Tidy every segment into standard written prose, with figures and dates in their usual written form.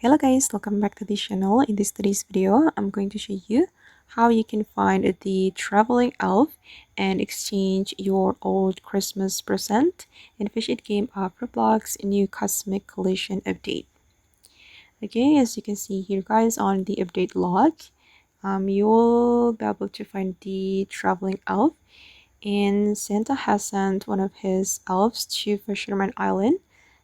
Hello guys, welcome back to the channel. In today's video, I'm going to show you how you can find the traveling elf and exchange your old Christmas present in Fish It Game of Roblox new cosmic collision update. Okay, as you can see here guys on the update log, you'll be able to find the traveling elf, and Santa has sent one of his elves to Fisherman Island.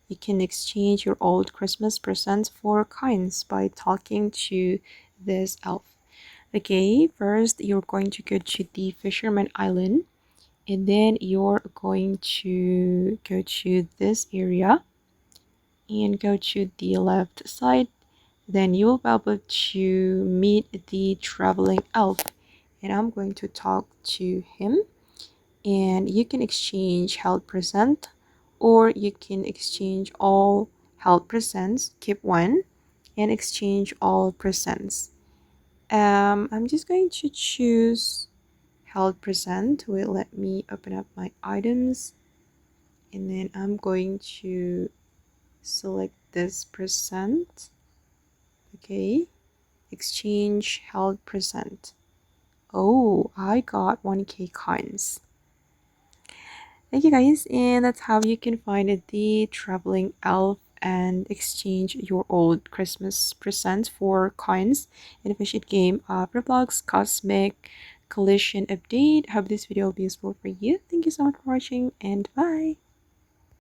You can exchange your old Christmas presents for coins by talking to this elf. Okay, first you're going to go to the Fisherman Island, and then you're going to go to this area and go to the left side. Then you'll be able to meet the traveling elf, and I'm going to talk to him. And you can exchange held present, or you can exchange all held presents, keep one, and exchange all presents. I'm just going to choose held present. Will let me open up my items, and then I'm going to select this present. Okay, exchange held present. Oh, I got 1k coins. Thank you guys, and that's how you can find the traveling elf and exchange your old Christmas presents for coins in a Fish It Game of Roblox Cosmic Collision Update. Hope this video will be useful for you. Thank you so much for watching, and bye!